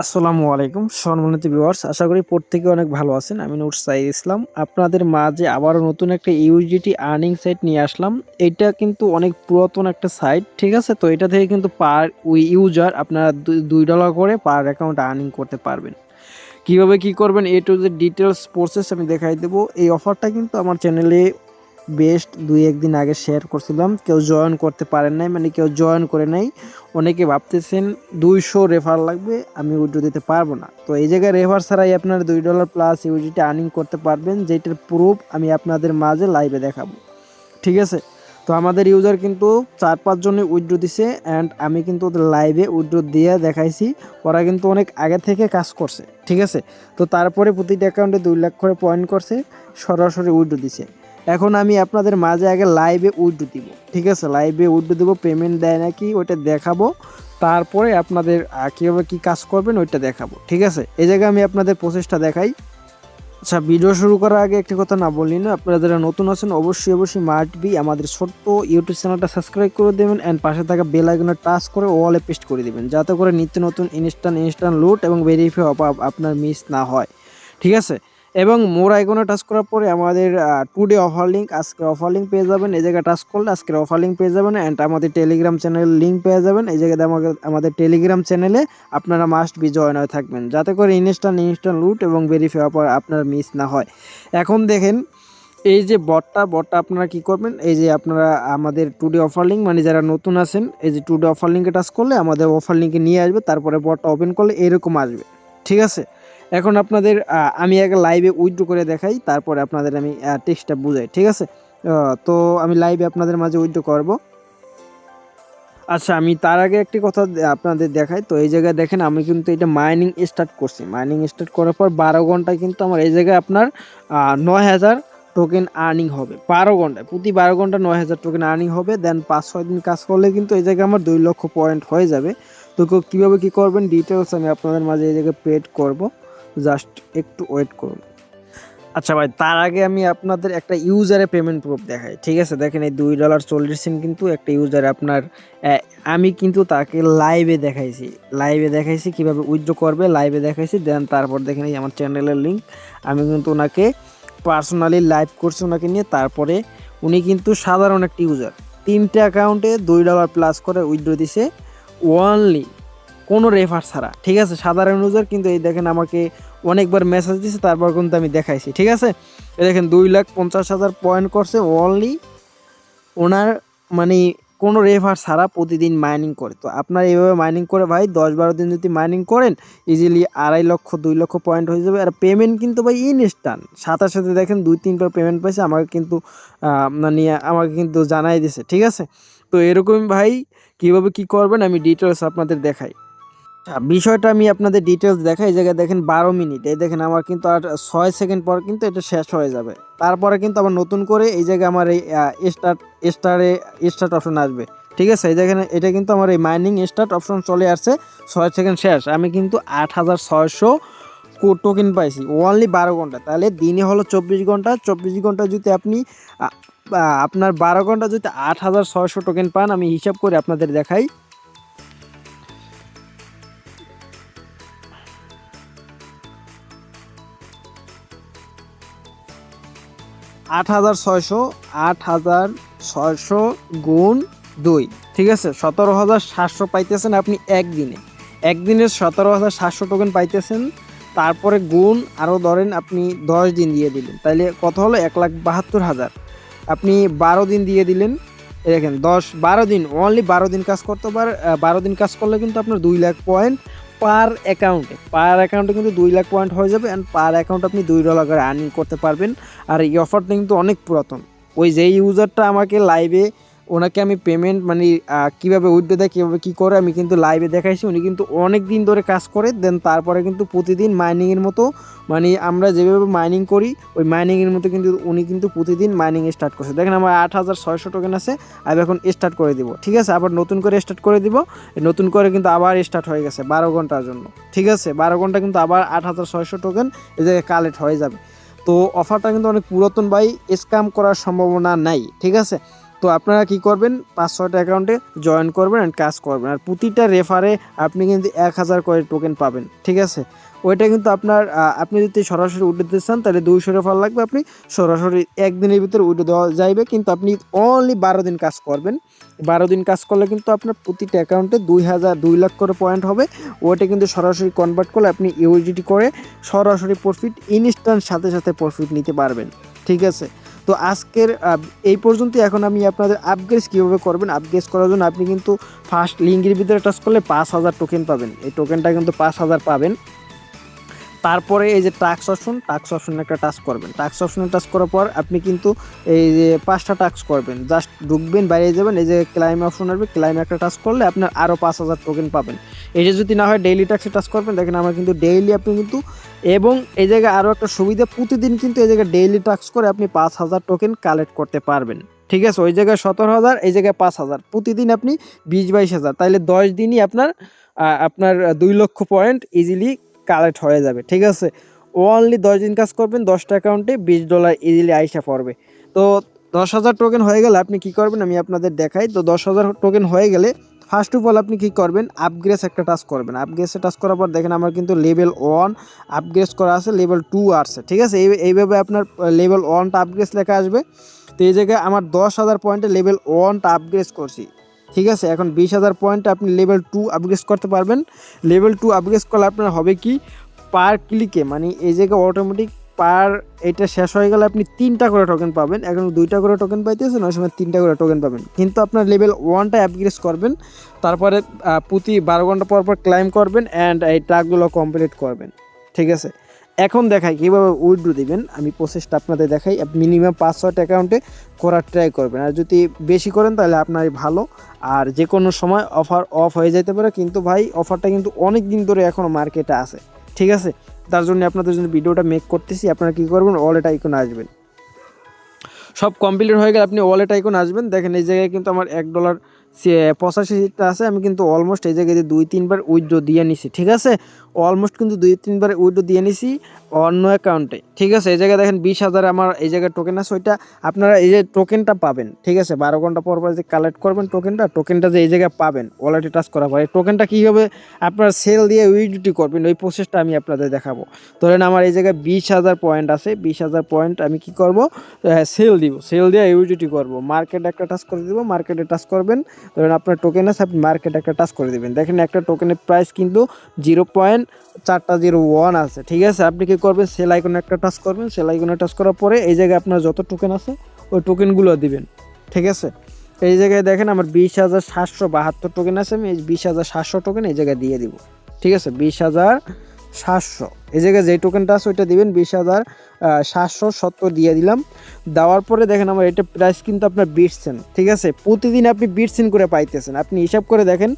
আসসালামু আলাইকুম সম্মানিত ভিউয়ার্স, আশা করি প্রত্যেকে অনেক ভালো আছেন। আমি নূর সাইদ ইসলাম আপনাদের মাঝে আবারও নতুন একটা ইউজিটি আর্নিং সাইট নিয়ে আসলাম। এটা কিন্তু অনেক পুরাতন একটা সাইট, ঠিক আছে। তো এটা থেকে কিন্তু পার ইউজার আপনারা $2 করে পার অ্যাকাউন্ট আর্নিং করতে পারবেন। কিভাবে কি করবেন এ টু জেড ডিটেলস প্রসেস আমি দেখাই দেবো। এই অফারটা কিন্তু আমার চ্যানেলে বেস্ট 2-1 দিন আগে শেয়ার করছিলাম, কেউ জয়েন করতে পারেন নাই, মানে কেউ জয়েন করে নাই। অনেকে ভাবতেছেন 200 রেফার লাগবে, আমি উইথড্র দিতে পারবো না। তো এই জায়গায় রেফার ছাড়াই আপনারা $2 প্লাস ইউজিটি আর্নিং করতে পারবেন, যেটার প্রুফ আমি আপনাদের মাঝে লাইভে দেখাবো, ঠিক আছে। তো আমাদের ইউজার কিন্তু 4-5 জনে উইথড্র দিছে অ্যান্ড আমি কিন্তু ওদের লাইভে উইথড্র দিয়ে দেখাইছি। ওরা কিন্তু অনেক আগে থেকে কাজ করছে, ঠিক আছে। তো তারপরে প্রতিটা অ্যাকাউন্টে 2 লাখ করে পয়েন্ট করছে, সরাসরি উইথড্র দিছে। এখন আমি আপনাদের মাঝে আগে লাইভে উইথড্র দিব, ঠিক আছে। লাইভে উইথড্র দিব, পেমেন্ট দেয় নাকি ওইটা দেখাবো, তারপরে আপনাদের কীভাবে কী কাজ করবেন ওইটা দেখাবো, ঠিক আছে। এই জায়গায় আমি আপনাদের প্রসেসটা দেখাই। আচ্ছা, ভিডিও শুরু করার আগে একটি কথা না বললি না, আপনারা যারা নতুন আছেন অবশ্যই মাস্ট বি আমাদের ছোট্ট ইউটিউব চ্যানেলটা সাবস্ক্রাইব করে দেবেন অ্যান্ড পাশে থাকা বেল আইকনে টাচ করে ওয়ালে পেস্ট করে দিবেন, যাতে করে নিত্য নতুন ইনস্ট্যান্ট লুট এবং ভেরিফাই আপনার মিস না হয়, ঠিক আছে। এবং মোর আইকনে টাচ করার পরে আমাদের টুডে অফার লিঙ্ক, আজকে অফার লিঙ্ক পেয়ে যাবেন। এই জায়গায় টাচ করলে আজকের অফার লিঙ্ক পেয়ে যাবেন অ্যান্ড আমাদের টেলিগ্রাম চ্যানেলের লিঙ্ক পেয়ে যাবেন। এই জায়গায় আমাদের টেলিগ্রাম চ্যানেলে আপনারা মাস্ট বি জয়েন হয়ে থাকবেন, যাতে করে ইনস্ট্যান্ট লুট এবং ভেরিফাই আপনার মিস না হয়। এখন দেখেন এই যে বটটা আপনারা কি করবেন, এই যে আপনারা আমাদের টুডে অফার লিঙ্ক, মানে যারা নতুন আছেন এই যে টুডে অফার লিঙ্কে টাচ করলে আমাদের অফার লিঙ্কে নিয়ে আসবে, তারপরে বটটা ওপেন করলে এরকম আসবে, ঠিক আছে। এখন আপনাদের আমি আগে লাইভে উইথড্র করে দেখাই, তারপরে আপনাদের আমি টেক্সটটা বুঝাই, ঠিক আছে। তো আমি লাইভে আপনাদের মাঝে উইথড্র করব। আচ্ছা, আমি তার আগে একটি কথা আপনাদের দেখাই। তো এই জায়গায় দেখেন আমি কিন্তু এটা মাইনিং স্টার্ট করছি। মাইনিং স্টার্ট করার পর 12 ঘন্টায় কিন্তু আমার এই জায়গায় আপনার 9,000 টোকেন আর্নিং হবে। 12 ঘন্টায়, প্রতি 12 ঘন্টা 9,000 টোকেন আর্নিং হবে। দেন 5-6 দিন কাজ করলে কিন্তু এই জায়গায় আমার 2 লক্ষ পয়েন্ট হয়ে যাবে। তো কীভাবে কী করবেন ডিটেলস আমি আপনাদের মাঝে এই জায়গায় পেড করব, জাস্ট একটু ওয়েট করুন। আচ্ছা ভাই, তার আগে আমি আপনাদের একটা ইউজারে পেমেন্ট প্রুফ দেখাই, ঠিক আছে। দেখেন এই $2.40 কিন্তু একটা ইউজার আপনার, আমি কিন্তু তাকে লাইভে দেখাইছি কিভাবে উইথড্র করবে, লাইভে দেখাইছি। দেন তারপর দেখেন এই আমার চ্যানেলের লিঙ্ক, আমি কিন্তু ওনাকে পার্সোনালি লাইভ করছি ওনাকে নিয়ে। তারপরে উনি কিন্তু সাধারণ একটা ইউজার, 3টে অ্যাকাউন্টে $2 প্লাস করে উইথড্র দিছে ওনলি, কোনো রেফার ছাড়া, ঠিক আছে। সাধারণ ইউজার কিন্তু এই দেখেন আমাকে অনেকবার মেসেজ দিছে, তারপর কিন্তু আমি দেখাইছি, ঠিক আছে। এই দেখেন 2,50,000 পয়েন্ট করছে অনলি ওনার, মানে কোনো রেফার ছাড়া প্রতিদিন মাইনিং করে। তো আপনারা এইভাবে মাইনিং করে ভাই 10-12 দিন যদি মাইনিং করেন ইজিলি 2.5 লক্ষ 2 লক্ষ পয়েন্ট হয়ে যাবে। আর পেমেন্ট কিন্তু ভাই ইনস্ট্যান্ট, সাথে দেখেন 2-3 বার পেমেন্ট পাইছে, আমাকে কিন্তু আমাকে কিন্তু জানাই দিছে, ঠিক আছে। তো এরকমই ভাই কীভাবে কী করবেন আমি ডিটেলস আপনাদের দেখাই। বিষয়টা আমি আপনাদের ডিটেলস দেখাই। এই জায়গায় দেখেন 12 মিনিট, এই দেখেন আমার কিন্তু আর 6 সেকেন্ড পর কিন্তু এটা শেষ হয়ে যাবে। তারপরে কিন্তু আবার নতুন করে এই জায়গায় আমার এই স্টার্ট অপশন আসবে, ঠিক আছে। এই দেখেন এটা কিন্তু আমার এই মাইনিং স্টার্ট অপশন চলে আসছে, 6 সেকেন্ড শেষ। আমি কিন্তু 8,600 টোকেন পাইছি ওনলি 12 ঘন্টা। তাহলে দিনে হলো 24 ঘন্টা, 24 ঘন্টা যদি আপনি আপনার 12 ঘন্টা যদি 8,600 টোকেন পান, আমি হিসাব করে আপনাদের দেখাই। 8,600 গুণ 2, ঠিক আছে। 17,700 পাইতেছেন আপনি একদিনে 17,700 টোকেন পাইতেছেন। তারপরে গুণ আরও ধরেন আপনি 10 দিন দিয়ে দিলেন, তাইলে কত হলো 1,72,000। আপনি 12 দিন দিয়ে দিলেন, দেখেন 10-12 দিন, অনলি 12 দিন কাজ করতে পারে। 12 দিন কাজ করলে কিন্তু আপনার 2 লাখ পয়েন্ট পার অ্যাকাউন্টে কিন্তু 2 লাখ পয়েন্ট হয়ে যাবে অ্যান্ড পার অ্যাকাউন্ট আপনি $2 করে আর্নিং করতে পারবেন। আর এই অফারটা কিন্তু অনেক পুরাতন। ওই যেই ইউজারটা আমাকে লাইভে, ওনাকে আমি পেমেন্ট মানে কীভাবে উইথড্র দেয় কীভাবে কী করে আমি কিন্তু লাইভে দেখাইছি। উনি কিন্তু অনেক দিন ধরে কাজ করে, দেন তারপরে কিন্তু প্রতিদিন মাইনিংয়ের মতো, মানে আমরা যেভাবে মাইনিং করি ওই মাইনিংয়ের মতো কিন্তু উনি কিন্তু প্রতিদিন মাইনিং স্টার্ট করছে। দেখেন আমার 8,600 টোকেন আছে, আমি এখন স্টার্ট করে দিব, ঠিক আছে। আবার নতুন করে স্টার্ট করে দিব, নতুন করে কিন্তু আবার স্টার্ট হয়ে গেছে 12 ঘন্টার জন্য, ঠিক আছে। 12 ঘন্টা কিন্তু আবার 8,600 টোকেন এই জায়গায় কালেক্ট হয়ে যাবে। তো অফারটা কিন্তু অনেক পুরাতন ভাই, স্ক্যাম করার সম্ভাবনা নাই, ঠিক আছে। তো আপনারা কি করবেন, 5-6টা অ্যাকাউন্টে জয়েন করবেন অ্যান্ড কাজ করবেন। আর প্রতিটা রেফারে আপনি কিন্তু 1000 করে টোকেন পাবেন, ঠিক আছে। ওইটা কিন্তু আপনার আপনি যদি সরাসরি উঠে দিতে চান তাহলে 200 রেফার লাগবে, আপনি সরাসরি একদিনের ভিতরে উঠে দেওয়া যাইবে। কিন্তু আপনি অনলি 12 দিন কাজ করবেন। 12 দিন কাজ করলে কিন্তু আপনার প্রতিটা অ্যাকাউন্টে 2 লাখ করে পয়েন্ট হবে। ওইটা কিন্তু সরাসরি কনভার্ট করলে আপনি ইউএসডিটি করে সরাসরি প্রফিট ইনস্ট্যান্ট সাথে সাথে প্রফিট নিতে পারবেন, ঠিক আছে। তো আজকের এই পর্যন্ত। এখন আমি আপনাদের আপগ্রেড কীভাবে করবেন, আপগ্রেড করার জন্য আপনি কিন্তু ফার্স্ট লিঙ্কের ভিতরে টাচ করলে 5000 টোকেন পাবেন। এই টোকেনটা কিন্তু 5000 পাবেন। তারপরে এই যে টাস্ক অপশনে একটা টাচ করবেন। টাস্ক অপশনে টাচ করার পর আপনি কিন্তু এই যে 5টা টাস্ক করবেন, জাস্ট ঢুকবেন, বাইরে যাবেন, এই যে ক্লাইম অপশন আসবে, ক্লাইমে একটা টাচ করলে আপনার আরও 5000 টোকেন পাবেন। এই যে যদি না হয় ডেইলি টাস্কে টাচ করবেন, দেখেন আমার কিন্তু ডেইলি আপনি কিন্তু, এবং এই জায়গায় আরও একটা সুবিধা, প্রতিদিন কিন্তু এই জায়গায় ডেইলি টাস্ক করে আপনি 5000 টোকেন কালেক্ট করতে পারবেন, ঠিক আছে। ওই জায়গায় 17000, এই জায়গায় 5000, প্রতিদিন আপনি 20-22 হাজার, তাইলে 10 দিনই আপনার 2 লক্ষ পয়েন্ট ইজিলি কালেক্ট হয়ে যাবে, ঠিক আছে। ওনলি 10 দিন কাজ করবেন, 10টা অ্যাকাউন্টে $20 ইজিলি আইসা পড়বে। তো 10,000 টোকেন হয়ে গেলে আপনি কি করবেন আমি আপনাদের দেখাই। তো 10,000 টোকেন হয়ে গেলে ফার্স্ট অফ অল আপনি কি করবেন, আপগ্রেড একটা টাচ করবেন। আপগ্রেডে টাচ করার পর দেখেন আমার কিন্তু লেভেল 1 আপগ্রেড করা আছে, লেভেল 2 আসছে, ঠিক আছে। এইভাবে আপনার লেভেল 1টা আপগ্রেড লেখা আসবে। তো এই জায়গায় আমার 10,000 পয়েন্টে লেভেল 1টা আপগ্রেড করছি, ঠিক আছে। এখন 20,000 পয়েন্টে আপনি লেভেল 2 আপগ্রেড করতে পারবেন। লেভেল 2 আপগ্রেড করলে আপনার হবে কি, পার ক্লিকে, মানে এই জায়গায় অটোমেটিক এটা শেষ হয়ে গেলে আপনি 3টা করে টোকেন পাবেন। এখন 2টা করে টোকেন পাইতেছেন, ওই সময় 3টা করে টোকেন পাবেন। কিন্তু আপনার লেভেল 1টা আপগ্রেড করবেন, তারপরে প্রতি 12 ঘন্টা পর পর ক্লাইম করবেন অ্যান্ড এই টাস্কগুলো কমপ্লিট করবেন, ঠিক আছে। এখন দেখাই কীভাবে উইথড্র দিবেন, আমি প্রসেসটা আপনাদের দেখাই। মিনিমাম 5-6টা অ্যাকাউন্টে করার ট্রাই করবেন, আর যদি বেশি করেন তাহলে আপনারই ভালো। আর যে কোনো সময় অফার অফ হয়ে যেতে পারে, কিন্তু ভাই অফারটা কিন্তু অনেক দিন ধরে এখনও মার্কেটে আছে, ঠিক আছে। তার জন্য আপনাদের জন্য ভিডিওটা মেক করতেছি। আপনারা কী করবেন, ওয়ালেট আইকনে আসবেন। সব কমপ্লিট হয়ে গেলে আপনি ওয়ালেট আইকনে আসবেন। দেখেন এই জায়গায় কিন্তু আমার $1.85 আছে। আমি কিন্তু অলমোস্ট এই জায়গায় 2-3 বার উইথড্র দিয়ে নিছি, ঠিক আছে। অলমোস্ট কিন্তু 2-3 বার উইথড্র দিয়ে নিছি অন্য অ্যাকাউন্টে, ঠিক আছে। এই জায়গায় দেখেন 20,000 আমার এই জায়গায় টোকেন আছে, ওইটা আপনারা এই যে টোকেনটা পাবেন, ঠিক আছে। 12 ঘন্টা পর পর যে কালেক্ট করবেন টোকেনটা যে এই জায়গায় পাবেন ওয়ালেটে টাচ করার পর, এই টোকেনটা কীভাবে আপনার সেল দিয়ে উইথড্রটি করবেন ওই প্রসেসটা আমি আপনাদের দেখাবো। ধরেন আমার এই জায়গায় 20,000 পয়েন্ট আছে, 20,000 পয়েন্ট আমি কি করব, সেল দিব, সেল দিয়ে ইউজিটি করব। মার্কেট একটা টাচ করে দিব, মার্কেটে টাচ করবেন। ধরেন আপনার টোকেন আছে, আপনি মার্কেট একটা টাচ করে দেবেন। দেখেন একটা টোকেনের প্রাইস কিন্তু 0.401 আছে, ঠিক আছে। আপনি কি করবেন, সেল আইকনে একটা টাচ করবেন। সেল আইকনে টাচ করার পরে এই জায়গায় আপনার যত টোকেন আছে ওই টোকেনগুলো দিবেন, ঠিক আছে। এই জায়গায় দেখেন আমার 20,772 টোকেন আছে, আমি এই 20,700 টোকেন এই জায়গায় দিয়ে দিব, ঠিক আছে। 20,700 এই জায়গায় যেই টোকেনটা আছে ওইটা দিবেন, 20,770 দিয়ে দিলাম। দেওয়ার পরে দেখেন আমার এটা প্রাইস কিন্তু আপনার 20 সেন্ট, ঠিক আছে। প্রতিদিন আপনি 20 সেন্ট করে পাইতেছেন। আপনি হিসাব করে দেখেন,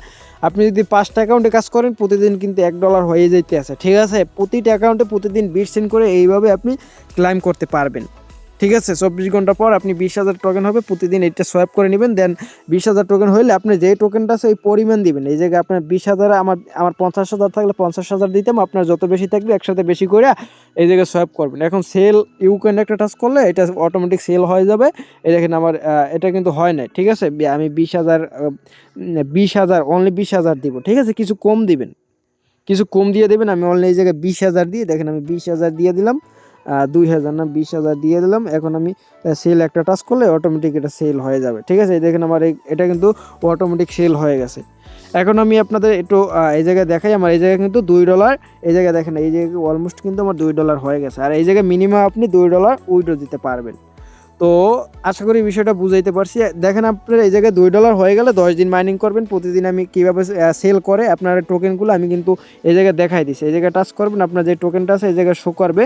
আপনি যদি 5টা অ্যাকাউন্টে কাজ করেন প্রতিদিন কিন্তু $1 হয়ে যেতে আছে, ঠিক আছে। প্রতিটা অ্যাকাউন্টে প্রতিদিন 20 সেন্ট করে এইভাবে আপনি ক্লাইম করতে পারবেন, ঠিক আছে। 24 ঘন্টা পর আপনি 20,000 টোকেন হবে, প্রতিদিন এটা সোয়াইপ করে নেবেন। দেন 20,000 টোকেন হলে আপনি যেই টোকেনটা আছে ওই পরিমাণ দিবেন। এই জায়গায় আপনার 20,000, আমার 50,000 থাকলে 50,000 দিতাম, আপনার যত বেশি থাকবে একসাথে বেশি করে এই জায়গায় সোয়াইপ করবেন। এখন সেল ইউকেন একটা টাচ করলে এটা অটোমেটিক সেল হয়ে যাবে। এই দেখেন আমার এটা কিন্তু হয় নাই, ঠিক আছে। আমি 20,000 অনলি 20,000 দিব, ঠিক আছে। কিছু কম দিবেন, কিছু কম দিয়ে দেবেন। আমি অনলি এই জায়গায় 20,000 দিয়ে, দেখেন আমি 20,000 দিয়ে দিলাম, 2,000 না 20,000 দিয়ে দিলাম। এখন আমি সেল একটা টাচ করলে অটোমেটিক এটা সেল হয়ে যাবে, ঠিক আছে। এই দেখেন আমার এটা কিন্তু অটোমেটিক সেল হয়ে গেছে। এখন আমি আপনাদের একটু এই জায়গায় দেখাই, আমার এই জায়গায় কিন্তু $2, এই জায়গায় দেখেন এই জায়গায় অলমোস্ট কিন্তু আমার $2 হয়ে গেছে। আর এই জায়গায় মিনিমাম আপনি $2 উইথড্র দিতে পারবেন। তো আশা করি বিষয়টা বুঝাইতে পারছি। দেখেন আপনার এই জায়গায় $2 হয়ে গেলে 10 দিন মাইনিং করবেন। প্রতিদিন আমি কীভাবে সেল করে আপনার টোকেনগুলো আমি কিন্তু এই জায়গায় দেখাই দিচ্ছি। এই জায়গায় টাচ করবেন, আপনার যে টোকেনটা আছে এই জায়গায় শো করবে,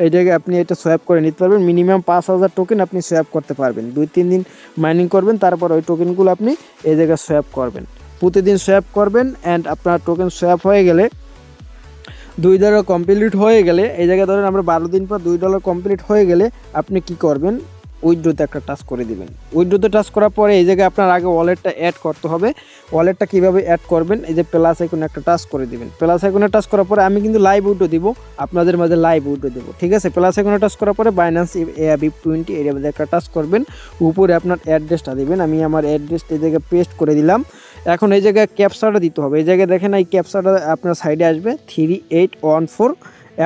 এই জায়গায় আপনি এটা সোয়াইপ করে নিতে পারবেন। মিনিমাম 5,000 টোকেন আপনি সোয়াইপ করতে পারবেন। 2-3 দিন মাইনিং করবেন, তারপর ওই টোকেনগুলো আপনি এই জায়গায় সোয়াইপ করবেন। প্রতিদিন সোয়াইপ করবেন অ্যান্ড আপনার টোকেন সোয়াইপ হয়ে গেলে $2 কমপ্লিট হয়ে গেলে এই জায়গায় ধরেন আমরা 12 দিন পর $2 কমপ্লিট হয়ে গেলে আপনি কি করবেন, উইথড্রোতে একটা টাচ করে দিবেন। উইথড্রোতে টাচ করার পরে এই জায়গায় আপনার আগে ওয়ালেটটা অ্যাড করতে হবে। ওয়ালেটটা কীভাবে অ্যাড করবেন, এই যে প্লাস আইকনে একটা টাচ করে দিবেন। প্লাস আইকনে টাচ করার পরে আমি কিন্তু লাইভ উইথড্রো দিব, আপনাদের মাঝে লাইভ উইথড্রো দেবো, ঠিক আছে। প্লাস আইকনে টাচ করার পরে বাইন্যান্স BIP20 এর মধ্যে একটা টাচ করবেন, উপরে আপনার অ্যাড্রেসটা দিবেন। আমি আমার অ্যাড্রেসটা এই জায়গায় পেস্ট করে দিলাম। এখন এই জায়গায় ক্যাপচাটা দিতে হবে। এই জায়গায় দেখেন এই ক্যাপচাটা আপনার সাইডে আসবে 3814,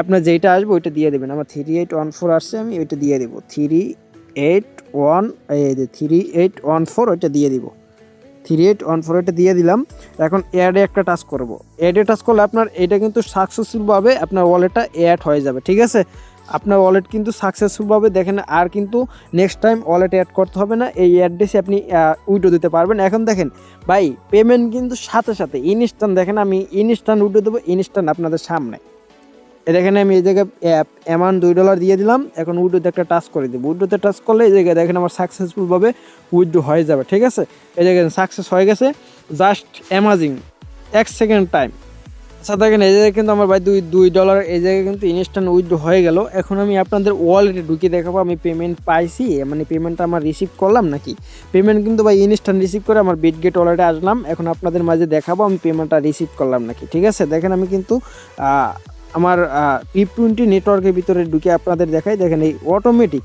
আপনার যেইটা আসবে ওইটা দিয়ে দেবেন। আমার 3814 আসছে, আমি ওইটা দিয়ে দেবো 3814, ওইটা দিয়ে দিব 3814, এটা দিয়ে দিলাম। এখন অ্যাডে একটা টাচ করব। অ্যাডে টাচ করলে আপনার এটা কিন্তু সাকসেসফুলভাবে আপনার ওয়ালেটটা অ্যাড হয়ে যাবে, ঠিক আছে। আপনার ওয়ালেট কিন্তু সাকসেসফুলভাবে দেখেন, আর কিন্তু নেক্সট টাইম ওয়ালেট অ্যাড করতে হবে না। এই অ্যাড্রেসে আপনি উইড্রো দিতে পারবেন। এখন দেখেন ভাই, পেমেন্ট কিন্তু সাথে সাথে ইনস্ট্যান্ট। দেখেন আমি ইনস্ট্যান্ট উইড্রো দেবো, ইনস্ট্যান্ট আপনাদের সামনে। এখানে আমি এই জায়গায় অ্যামাউন্ট $2 দিয়ে দিলাম। এখন উইড্রোতে একটা টাচ করে দেবো। উইড্রোতে টাচ করলে এই জায়গায় দেখেন আমার সাকসেসফুলভাবে উইড্রো হয়ে যাবে, ঠিক আছে। এই জায়গায় সাকসেস হয়ে গেছে, জাস্ট অ্যামাজিং 1 সেকেন্ড টাইম। আচ্ছা দেখেন এই জায়গায় কিন্তু আমার ভাই $2 এই জায়গায় কিন্তু ইনস্ট্যান্ট উইথড্র হয়ে গেল। এখন আমি আপনাদের ওয়ালেটে ঢুকিয়ে দেখাবো আমি পেমেন্ট পাইছি, মানে পেমেন্টটা আমার রিসিভ করলাম নাকি। পেমেন্ট কিন্তু ভাই ইনস্ট্যান্ট রিসিভ করে আমার বিটগেট ওয়ালেটে আসলাম। এখন আপনাদের মাঝে দেখাবো আমি পেমেন্টটা রিসিভ করলাম নাকি, ঠিক আছে। দেখেন আমি কিন্তু আমার BIP20 নেটওয়ার্কের ভিতরে ঢুকে আপনাদের দেখাই। দেখেন এই অটোমেটিক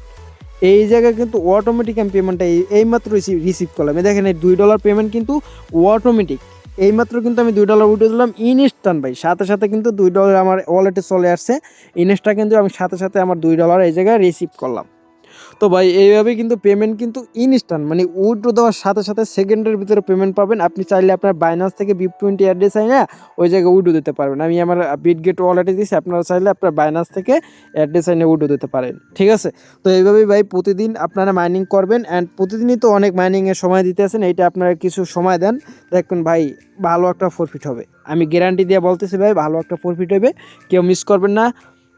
এই জায়গায় কিন্তু অটোমেটিক আমি পেমেন্টটা এইমাত্র রিসিভ করলাম। দেখেন এই $2 পেমেন্ট কিন্তু অটোমেটিক, এইমাত্র কিন্তু আমি $2 উঠে দিলাম ইনস্ট্যান্ট ভাই, সাথে সাথে কিন্তু $2 আমার ওয়ালেটে চলে আসছে। ইনস্ট্যান্ট কিন্তু আমি সাথে সাথে আমার $2 এই জায়গায় রিসিভ করলাম। তো ভাই এইভাবে কিন্তু পেমেন্ট কিন্তু ইনস্ট্যান্ট, মানে উইথড্র দেওয়ার সাথে সাথে সেকেন্ডের ভিতরে পেমেন্ট পাবেন। আপনি চাইলে আপনার বাইন্যান্স থেকে BIP20 অ্যাড্রেস আই না ওই জায়গায় উইথড্র দিতে পারবেন। আমি আমার বিটগেট ওয়ালেটে দিয়েছি, আপনারা চাইলে আপনার বাইন্যান্স থেকে অ্যাড্রেস আইনে উইথড্র দিতে পারেন, ঠিক আছে। তো এইভাবেই ভাই প্রতিদিন আপনারা মাইনিং করবেন, অ্যান্ড প্রতিদিনই তো অনেক মাইনিংয়ের সময় দিতে আছেন। এইটা আপনারা কিছু সময় দেন, দেখবেন ভাই ভালো একটা প্রফিট হবে। আমি গ্যারান্টি দিয়ে বলতেছি ভাই, ভালো একটা প্রফিট হবে, কেউ মিস করবেন না।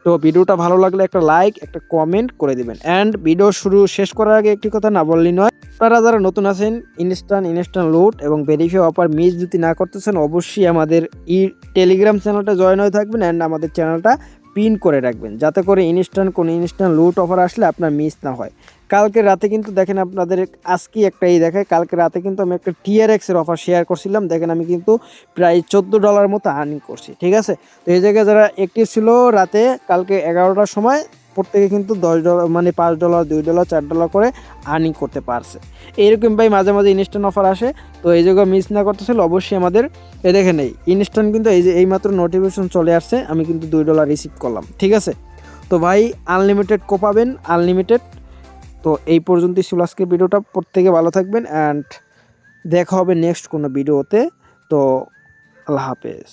তো ভিডিওটা ভালো লাগলে একটা লাইক, একটা কমেন্ট করে দিবেন। অ্যান্ড ভিডিও শেষ করার আগে একটি কথা না বললেই নয়, আপনারা যারা নতুন আছেন ইনস্ট্যান্ট লুট এবং ভেরিফাই অফার মিস যদি না করতেছেন, অবশ্যই আমাদের টেলিগ্রাম চ্যানেলটা জয়েন হয়ে থাকবেন, অ্যান্ড আমাদের চ্যানেলটা পিন করে রাখবেন, যাতে করে ইনস্ট্যান্ট লুট অফার আসলে আপনার মিস না হয়। কালকে রাতে কিন্তু দেখেন আপনাদের আজকে একটা দেখায়, কালকে রাতে কিন্তু আমি একটা TRX এর অফার শেয়ার করছিলাম। দেখেন আমি কিন্তু প্রায় $14 মতো আর্নিং করছি, ঠিক আছে। তো এই জায়গায় যারা অ্যাক্টিভ ছিল রাতে কালকে 11টার সময়, প্রত্যেকে কিন্তু $10 মানে $5, $2, $4 করে আর্নিং করতে পারছে। এইরকম ভাই মাঝে মাঝে ইনস্ট্যান্ট অফার আসে, তো এই জায়গায় মিস না করতেছিল অবশ্যই আমাদের দেখেন এই ইনস্ট্যান্ট কিন্তু এই যে এইমাত্র নোটিফিকেশন চলে আসছে, আমি কিন্তু $2 রিসিভ করলাম, ঠিক আছে। তো ভাই আনলিমিটেড কোপাবেন, আনলিমিটেড। তো এই পর্যন্তই ছিল আজকের ভিডিওটা। প্রত্যেকে ভালো থাকবেন, অ্যান্ড দেখা হবে নেক্সট কোনো ভিডিওতে। তো আল্লাহ হাফেজ।